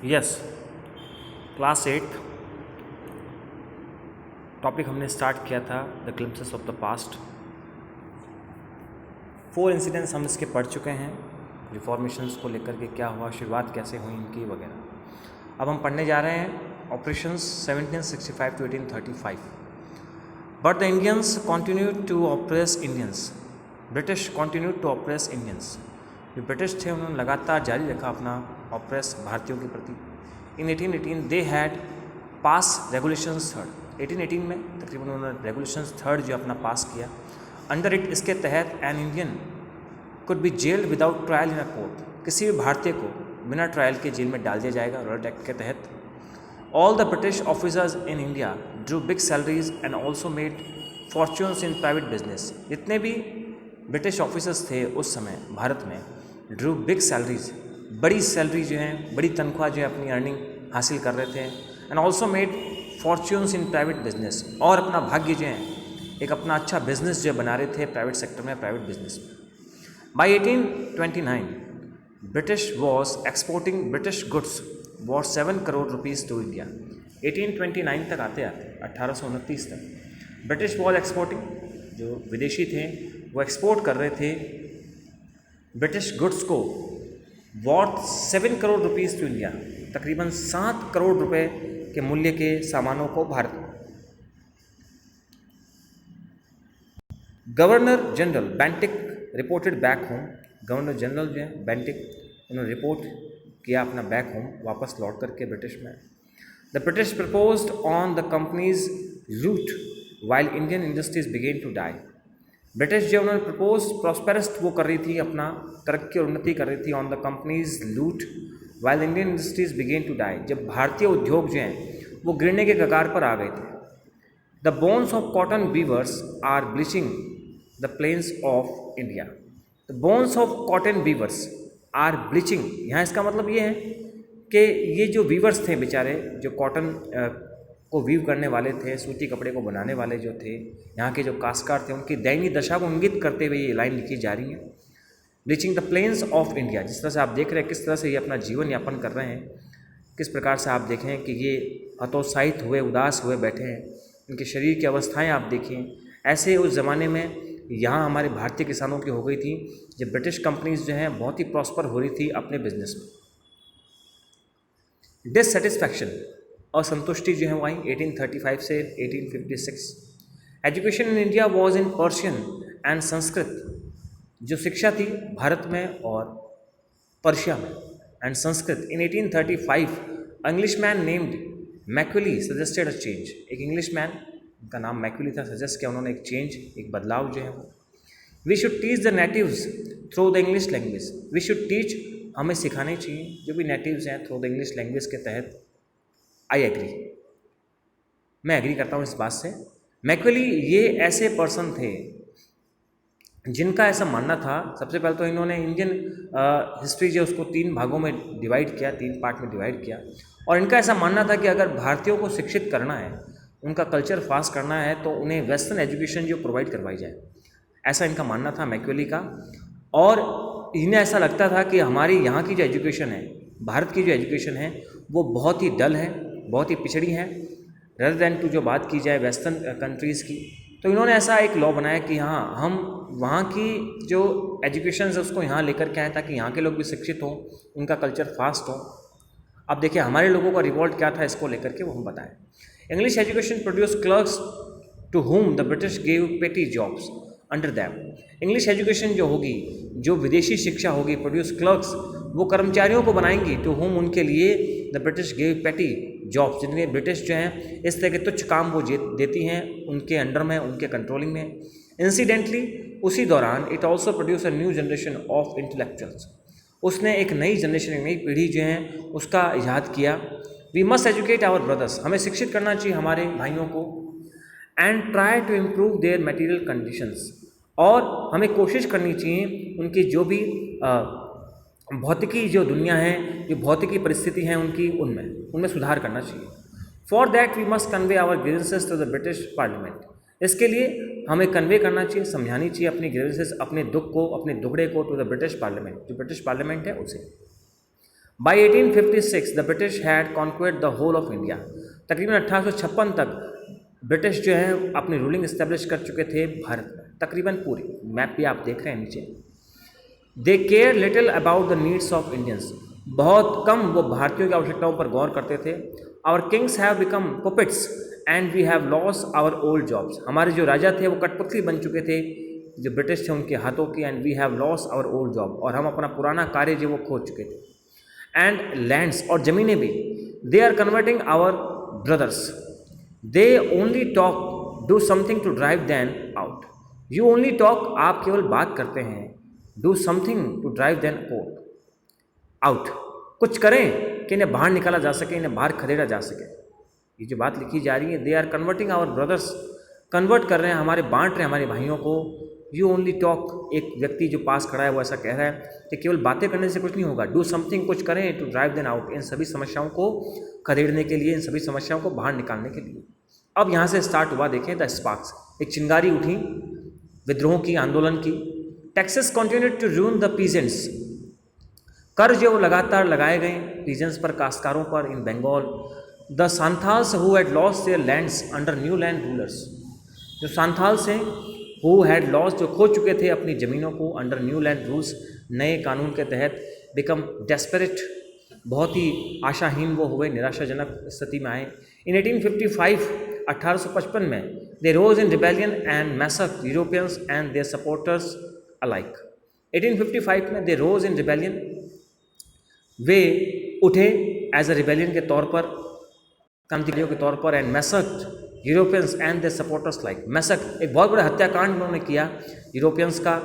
Yes, class 8 topic हमने start किया था the glimpses of the past. 4 incidents हम इसके पढ़ चुके हैं, रिफॉर्मेशंस को लेकर के क्या हुआ, शुरुआत कैसे हुई इनकी वगैरह। अब हम पढ़ने जा रहे हैं operations 1765 to 1835। But the Indians continued to oppress Indians, British continued to oppress Indians. जो ब्रिटिश थे उन्होंने लगातार जारी रखा अपना ऑप्रेस भारतीयों के प्रति। इन 1818 they had pass regulations third, 1818 में तकरीबन उन्होंने रेगुलेशंस थर्ड जो अपना पास किया। अंडर इट, इसके तहत an Indian could be gelled without trial in a court, किसी भी भारतीय को बिना ट्रायल के जेल में डाल दिया जाएगा रॉयल एक्ट के तहत। All the British officers in India Drew big salaries and also made fortunes in private business. जितने भी ब्रिटिश ऑफिसर्स थे उस समय भारत में, ड्रू बिग सैलरीज, बड़ी सैलरी जो है, बड़ी तनख्वाह जो है अपनी अर्निंग हासिल कर रहे थे। And also made fortunes in private business, और अपना भाग्य जो है एक अपना अच्छा बिजनेस जो बना रहे थे प्राइवेट सेक्टर में, प्राइवेट बिजनेस में। By 1829 British was exporting British goods worth 7 crore rupees to India. 1829 तक आते आते 1829 तक ब्रिटिश वॉज एक्सपोर्टिंग, जो विदेशी थे वो एक्सपोर्ट कर रहे थे ब्रिटिश गुड्स को worth 7 crore rupees to India, तकरीबन 7 करोड़ रुपए के मूल्य के सामानों को भारत में। Governor general Bentinck reported back home, governor general जो है बेंटिक, उन्होंने रिपोर्ट किया अपना बैक होम वापस लौट करके ब्रिटिश में। The British proposed on the companies loot while Indian industries began to die. British जो उन्होंने प्रपोज प्रॉस्पेरस्ट वो कर रही थी, अपना तरक्की और उन्नति कर रही थी on the companies loot while Indian industries began to die, जब भारतीय उद्योग जो हैं वो गिरने के कगार पर आ गए थे। The bones of cotton weavers are bleaching the plains of India. The bones of cotton weavers are bleaching, यहाँ इसका मतलब ये है कि ये जो वीवर्स थे बेचारे, जो कॉटन को वीव करने वाले थे, सूती कपड़े को बनाने वाले जो थे, यहाँ के जो काश्तकार थे, उनकी दयनीय दशा को इंगित करते हुए ये लाइन लिखी जा रही है। Bleaching the plains of India, जिस तरह से आप देख रहे हैं किस तरह से ये अपना जीवन यापन कर रहे हैं, किस प्रकार से आप देखें कि ये हतोत्साहित हुए, उदास हुए बैठे हैं, इनके शरीर की अवस्थाएं आप देखें। ऐसे उस ज़माने में यहाँ हमारे भारतीय किसानों की हो गई थी, जब ब्रिटिश कंपनीज जो हैं बहुत ही प्रॉस्पर हो रही थी अपने बिजनेस में। डिससेटिस्फैक्शन, असंतुष्टि जो है वो आई 1835 से 1856। Education in India was in Persian and Sanskrit, जो शिक्षा थी भारत में और पर्शिया में and Sanskrit. In 1835 Englishman named Macaulay suggested a change, एक इंग्लिशमैन, उनका नाम मैक्विली था, सजेस्ट किया उन्होंने एक चेंज, एक बदलाव जो है वो। We should teach the natives through the English language, we should teach, हमें सिखाने चाहिए जो भी नेटिव्स हैं थ्रू द इंग्लिश लैंग्वेज के तहत। आई एग्री, मैं एग्री करता हूँ इस बात से। मैक्विली ये ऐसे पर्सन थे जिनका ऐसा मानना था, सबसे पहले तो इन्होंने इंडियन हिस्ट्री जो उसको 3 भागों में डिवाइड किया, 3 पार्ट में डिवाइड किया, और इनका ऐसा मानना था कि अगर भारतीयों को शिक्षित करना है, उनका कल्चर फास्ट करना है, तो उन्हें वेस्टर्न एजुकेशन जो प्रोवाइड करवाई जाए, ऐसा इनका मानना था मैक्विली का। और इन्हें ऐसा लगता था कि हमारी यहाँ की जो एजुकेशन है, भारत की जो एजुकेशन है, वो बहुत ही डल है, बहुत ही पिछड़ी है, रेदर दैन टू जो बात की जाए वेस्टर्न कंट्रीज़ की। तो इन्होंने ऐसा एक लॉ बनाया कि हाँ, हम वहाँ की जो एजुकेशन है उसको यहाँ लेकर के आए, ताकि यहाँ के लोग भी शिक्षित हों, उनका कल्चर फास्ट हो। अब देखिए हमारे लोगों का रिवॉल्ट क्या था, इसको लेकर के वो हम बताएं। English education produce clerks to whom the British gave petty jobs under them. English education जो होगी, जो विदेशी शिक्षा होगी, प्रोड्यूस क्लर्क्स, वो कर्मचारियों को बनाएंगी, टू हुम, उनके लिए, the British gave petty jobs, जिनके ब्रिटिश जो हैं इस तरह के तुच्छ काम वो देती हैं उनके अंडर में, उनके कंट्रोलिंग में। इंसिडेंटली उसी दौरान it also produce a new generation of intellectuals, उसने एक नई जनरेशन, एक नई पीढ़ी जो है उसका इजाद किया। We must educate our brothers, हमें शिक्षित करना चाहिए हमारे भाइयों को। And try to improve their material conditions, और हमें कोशिश करनी चाहिए उनकी जो भी भौतिकी जो दुनिया है, जो भौतिकी परिस्थिति हैं उनकी, उनमें सुधार करना चाहिए। For that we must convey our grievances to the British Parliament, इसके लिए हमें कन्वे करना चाहिए, समझानी चाहिए अपनी ग्रीवेंसेस, अपने दुख को, अपने दुखड़े को टू द ब्रिटिश पार्लियामेंट, जो ब्रिटिश पार्लियामेंट है उसे। By 1856 the British had conquered the whole of India. तकरीबन 1856 तक ब्रिटिश जो है अपनी रूलिंग इस्टेब्लिश कर चुके थे भारत में, तकरीबन पूरी। मैप भी आप देख रहे हैं नीचे। They care little about the needs of Indians, बहुत कम वो भारतीयों की आवश्यकताओं पर गौर करते थे। Our kings have become puppets and we have lost our old jobs, हमारे जो राजा थे वो कठपुतली बन चुके थे जो ब्रिटिश थे उनके हाथों की। And we have lost our old job, और हम अपना पुराना कार्य जो वो खो चुके थे। एंड लैंड्स, और ज़मीनें भी, they are converting our brothers, they only talk, do something to drive them out. You only talk, आप केवल बात करते हैं, do something to drive them out, कुछ करें कि इन्हें बाहर निकाला जा सके, इन्हें बाहर खदेड़ा जा सके। ये जो बात लिखी जा रही है, they are converting our brothers, convert कर रहे हैं, हमारे बांट रहे हैं हमारे भाइयों को। यू ओनली टॉक, एक व्यक्ति जो पास खड़ा है वो ऐसा कह रहा है कि केवल बातें करने से कुछ नहीं होगा, डू समथिंग, कुछ करें, टू ड्राइव देम आउट, इन सभी समस्याओं को खदेड़ने के लिए, इन सभी समस्याओं को बाहर निकालने के लिए। अब यहाँ से स्टार्ट हुआ, देखें, द स्पार्क्स, एक चिंगारी उठी विद्रोह की, आंदोलन की। Taxes continued to ruin the peasants, कर जो वो लगातार लगाए गए पीजेंट्स पर, काश्तकारों पर in Bengal. The Santhals who had lost their lands under new land rulers, जो सांथाल्स हैं हु हैड लॉस्ट, जो खो चुके थे अपनी ज़मीनों को अंडर न्यू लैंड रूल्स, नए कानून के तहत, बिकम डेस्परेट, बहुत ही आशाहीन वो हुए, निराशाजनक स्थिति में आए। इन 1855 1855 में they rose in rebellion and massacre Europeans and their supporters alike. 1855 में दे रोज इन रिबेलियन, वे उठे एज अ रिबेलियन के तौर पर, क्रांतिकारियों के तौर पर, and massacred Europeans and their supporters like. Massacre, एक बहुत बड़ा हत्याकांड उन्होंने किया यूरोपियंस का,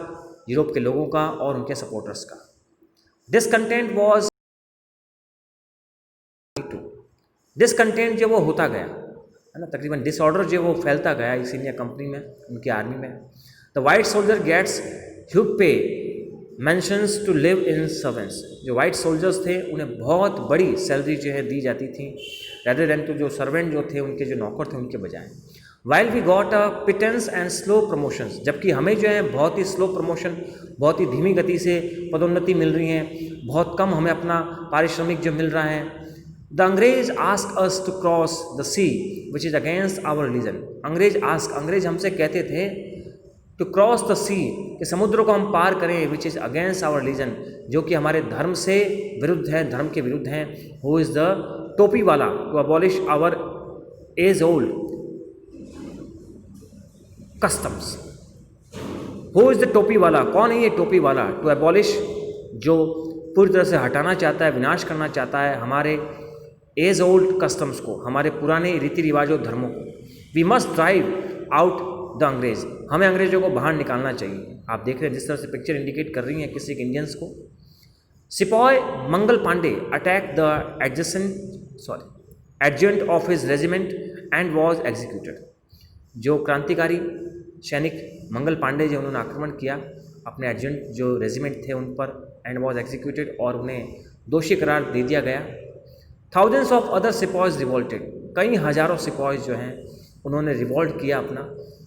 यूरोप के लोगों का और उनके सपोर्टर्स का। डिसकंटेंट वॉज, डिसकंटेंट जो वो होता गया है ना, तकरीबन डिसऑर्डर जो वो फैलता गया ईस्ट इंडिया कंपनी में, उनकी आर्मी में। The white soldier gets huge pay mansions to live in servants, जो वाइट सोल्जर्स थे उन्हें बहुत बड़ी सैलरी जो है दी जाती थी, रेदर देन टू जो सर्वेंट जो थे उनके जो नौकर थे उनके बजाय। While we got a pittance and slow promotions, जबकि हमें जो है बहुत ही स्लो प्रमोशन, बहुत ही धीमी गति से पदोन्नति मिल रही है, बहुत कम हमें अपना पारिश्रमिक जो मिल रहा है। The Angrez ask us to cross the sea which is against our religion, अंग्रेज हमसे कहते थे टू क्रॉस द सी, कि समुद्र को हम पार करें, which is against our religion, जो कि हमारे धर्म से विरुद्ध है, धर्म के विरुद्ध हैं। Who is the topi wala, to abolish our age old customs. Who is the topi wala, कौन है ये टोपी वाला? टू अबॉलिश, जो पूरी तरह से हटाना चाहता है, विनाश करना चाहता है हमारे एज ओल्ड कस्टम्स को, हमारे पुराने रीति रिवाजों धर्मों को। We must drive out the Angrez, हमें अंग्रेजों को बाहर निकालना चाहिए। आप देख रहे हैं जिस तरह से पिक्चर इंडिकेट कर रही है किसी के इंडियंस को। सिपाही Mangal Pandey attack the adjutant of his regiment and was executed, जो क्रांतिकारी सैनिक मंगल पांडे जो उन्होंने आक्रमण किया अपने एडजेंट जो रेजिमेंट थे उन पर, एंड वॉज एग्जीक्यूटेड, और उन्हें दोषी करार दे दिया गया। थाउजेंड्स ऑफ अदर सिपाहीज रिवोल्टेड, कई हजारों सिपाहीज जो हैं उन्होंने रिवोल्ट किया,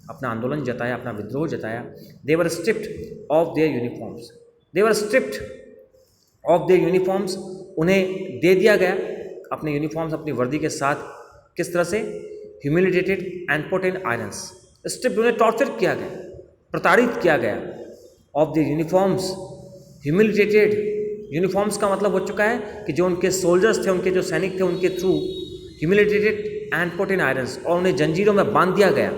अपना आंदोलन जताया, अपना विद्रोह जताया। They were stripped off their uniforms, they were stripped off their uniforms, उन्हें दे दिया गया अपने यूनिफॉर्म्स, अपनी वर्दी के साथ। किस तरह से? Humiliated and put in irons, stripped, उन्हें टॉर्चर किया गया, प्रताड़ित किया गया। Off their uniforms, humiliated, uniforms का मतलब हो चुका है कि जो उनके सोल्जर्स थे, उनके जो सैनिक थे, उनके through humiliated and put in irons, और उन्हें जंजीरों में बांध दिया गया।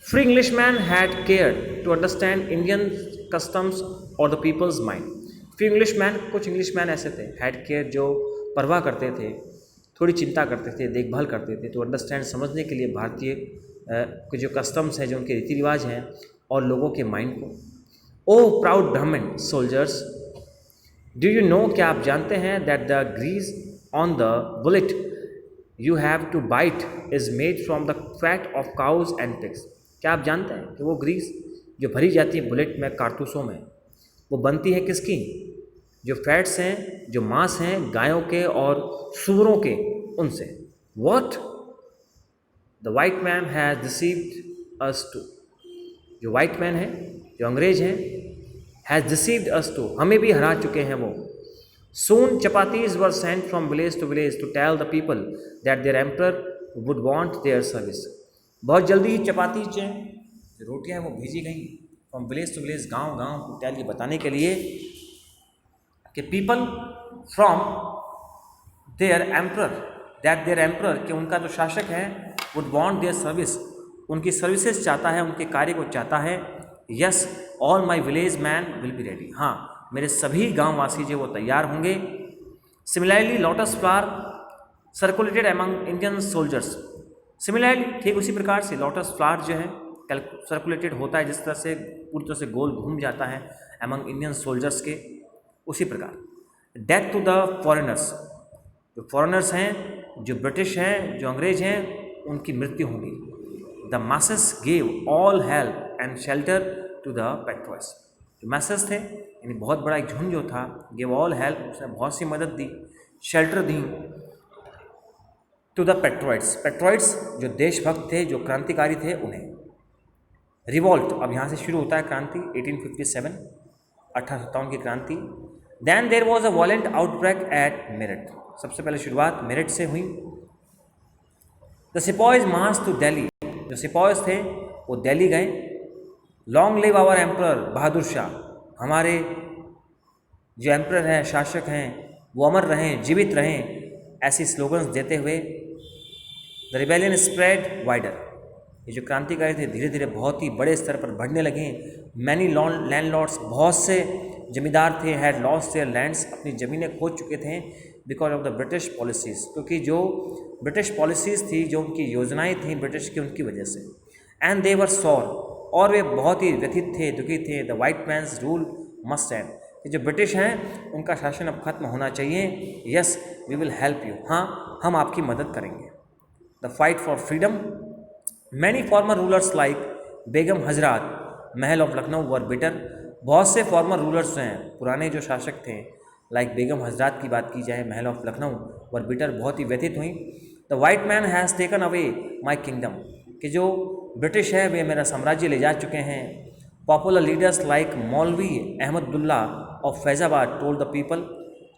Free Englishman had care to understand Indian customs और the people's mind. Free Englishman, कुछ इंग्लिशमैन ऐसे थे, हैड केयर, जो परवाह करते थे, थोड़ी चिंता करते थे, देखभाल करते थे, तो अंडरस्टैंड, समझने के लिए भारतीय के जो कस्टम्स हैं, जो उनके रीति रिवाज हैं, और लोगों के माइंड को। Oh proud Brahmin soldiers, do you know, क्या आप जानते हैं, that the grease on the bullet you have to bite is made from the fat of cows and pigs. क्या आप जानते हैं कि वो ग्रीस जो भरी जाती है बुलेट में, कारतूसों में, वो बनती है किसकी? जो फैट्स हैं, जो मांस हैं गायों के और सूअरों के, उनसे। What? The white man has deceived us too, जो वाइट मैन है, जो अंग्रेज हैं, हैज़ डिसीव्ड अस टू, हमें भी हरा चुके हैं वो। Soon chapatis were sent from village to village to tell the people that their emperor would want their service. बहुत जल्दी ही चपाती जो रोटियां वो भेजी गई फ्रॉम विलेज टू विलेज, गांव गांव को टेल, ये बताने के लिए कि people from their emperor, that their emperor, कि उनका जो शासक है वुड वांट देयर सर्विस, उनकी सर्विसेज चाहता है, उनके कार्य को चाहता है. Yes, all my village man will be ready. हाँ, मेरे सभी गांववासी जो वो तैयार होंगे. Similarly lotus flower circulated among Indian soldiers. Similarly ठीक उसी प्रकार से लोटस फ्लावर जो है सर्कुलेटेड होता है, जिस तरह से पूरी तरह से गोल घूम जाता है एमंग इंडियन सोल्जर्स के, उसी प्रकार. डेथ टू द फॉरेनर्स, जो फॉरेनर्स हैं, जो ब्रिटिश हैं, जो अंग्रेज हैं, उनकी मृत्यु होगी. The masses gave all help and shelter to the patriots. जो मैसेस थे, यानी बहुत बड़ा एक झुंड जो था, गिव ऑल हेल्प, उसने बहुत सी मदद दी, शेल्टर दी टू द पेट्रॉइड्स. पेट्रॉइड्स जो देशभक्त थे, जो क्रांतिकारी थे, उन्हें. रिवॉल्ट, अब यहाँ से शुरू होता है क्रांति, 1857, 1857 की क्रांति. Then there was a violent outbreak at Meerut. सबसे पहले शुरुआत मेरठ से हुई. The sepoys march to Delhi. जो सिपॉयज थे वो दिल्ली गए. Long live our emperor Bahadur Shah, हमारे जो एम्प्रर हैं, शासक हैं, वो अमर रहें, जीवित रहें, ऐसी स्लोगन्स देते हुए द रिबेलियन स्प्रेड वाइडर. ये जो क्रांतिकारी थे धीरे धीरे बहुत ही बड़े स्तर पर बढ़ने लगे. मैनी लैंडलॉर्ड्स, बहुत से जमींदार थे, हैड लॉस्ट देयर लैंड्स, अपनी ज़मीनें खो चुके थे because of the British policies, क्योंकि जो ब्रिटिश पॉलिसीज़ थी, जो उनकी योजनाएं थी ब्रिटिश की, उनकी वजह से. एंड दे वर सॉर, और वे बहुत ही व्यथित थे, दुखी थे. The white man's rule must end, कि जो ब्रिटिश हैं उनका शासन अब खत्म होना चाहिए. Yes, we will help you, हाँ हम आपकी मदद करेंगे. The fight for freedom. Many former rulers like Begum Hazrat Mahal of Lucknow were bitter. बहुत से फॉर्मर रूलर्स हैं, पुराने जो शासक थे, लाइक बेगम हजरात की बात की जाए, महल ऑफ लखनऊ, वर बिटर, बहुत ही व्यथित हुई. The white man has taken away my kingdom, कि जो ब्रिटिश है वे मेरा साम्राज्य ले जा चुके हैं. पॉपुलर लीडर्स लाइक मौलवी Ahmadullah of Faizabad told the people.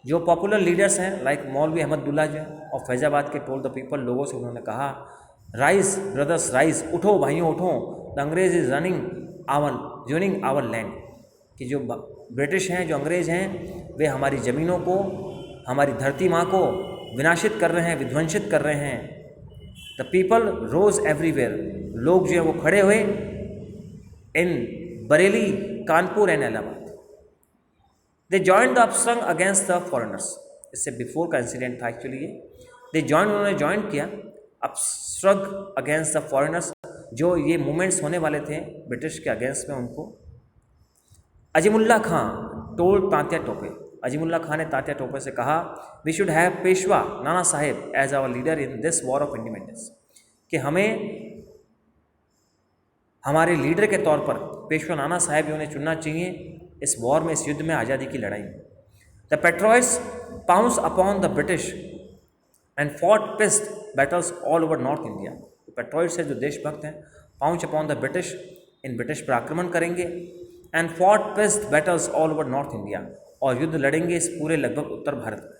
जो पॉपुलर लीडर्स हैं लाइक मौलवी अहमदुल्ला जो ऑफ फैज़ाबाद के, टोल्ड द पीपल, लोगों से उन्होंने कहा, राइज ब्रदर्स राइज, उठो भाइयों उठो, द अंग्रेज इज रनिंग आवर लैंड, कि जो ब्रिटिश हैं, जो अंग्रेज हैं, वे हमारी ज़मीनों को, हमारी धरती माँ को विनाशित कर रहे हैं, विध्वंसित कर रहे हैं. द पीपल रोज एवरीवेयर, लोग जो है वो खड़े हुए in Bareilly, Kanpur and Allahabad. They join the upstrung against the foreigners. इससे बिफोर का इंसिडेंट था एक्चुअली ये. दे जॉइन, उन्होंने ज्वाइन किया अपस्ट्रग अगेंस्ट द फॉरेनर्स, जो ये मूवमेंट्स होने वाले थे ब्रिटिश के अगेंस्ट में उनको. अजीमुल्ला खां टोल्ड तात्या टोपे. अजीमुल्ला खां ने तात्या टोपे से कहा, we should have Peshwa Nana Sahib as our leader in this war of independence, कि हमें हमारे लीडर के तौर पर पेशवा नाना साहेब जी उन्हें चुनना चाहिए इस वॉर में, इस युद्ध में, आज़ादी की लड़ाई में. The patriots pounce upon the British and fought pitched battles all over north India. Patriots है जो देशभक्त हैं, पाउंस अपॉन द ब्रिटिश, इन ब्रिटिश पर आक्रमण करेंगे. And fought pitched battles all over north India, और युद्ध लड़ेंगे इस पूरे लगभग उत्तर भारत में.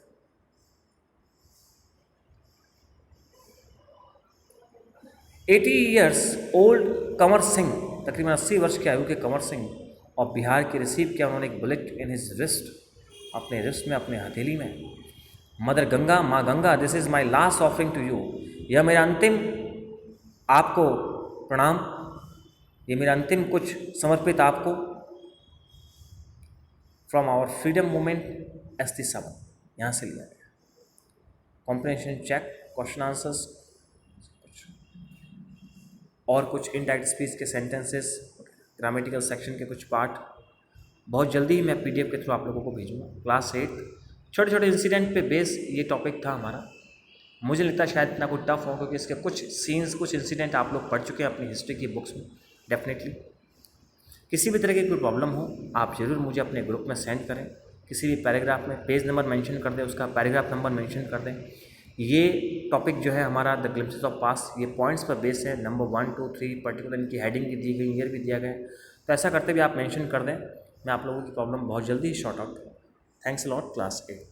80 ईयर्स ओल्ड कंवर सिंह, तकरीबन 80 वर्ष की आयु के कंवर सिंह और बिहार की रिसीव किया उन्होंने एक बुलेट इन हिज रिस्ट, अपने रिस्ट में, अपने हथेली में. मदर गंगा, माँ Ganga, this is my last offering to you, यह मेरा अंतिम आपको प्रणाम, ये मेरा अंतिम कुछ समर्पित आपको. From our freedom movement ST7, यहाँ से लिया गया. कॉम्प्रिहेंशन चेक, क्वेश्चन आंसर्स और कुछ इनडायरेक्ट स्पीच के सेंटेंसेस, ग्रामेटिकल सेक्शन के कुछ पार्ट बहुत जल्दी ही मैं PDF के थ्रू आप लोगों को भेजूँगा. क्लास 8 छोटे छोटे इंसिडेंट पे बेस ये टॉपिक था हमारा. मुझे लगता है शायद इतना कोई टफ हो, क्योंकि इसके कुछ सीन्स, कुछ इंसिडेंट आप लोग पढ़ चुके हैं अपनी हिस्ट्री की बुक्स में. डेफिनेटली किसी भी तरह की कोई प्रॉब्लम हो आप ज़रूर मुझे अपने ग्रुप में सेंड करें. किसी भी पैराग्राफ में पेज नंबर मेंशन कर दें, उसका पैराग्राफ नंबर मेंशन कर दें. ये टॉपिक जो है हमारा द ग्लिम्पसेस ऑफ पास्ट, ये पॉइंट्स पर बेस है. नंबर 1, 2, 3 पर्टिकुलर इनकी हेडिंग भी दी गई, ईयर भी दिया गया है. तो ऐसा करते हुए आप मेंशन कर दें, मैं आप लोगों की प्रॉब्लम बहुत जल्दी ही short out. Thanks a lot. Class 8.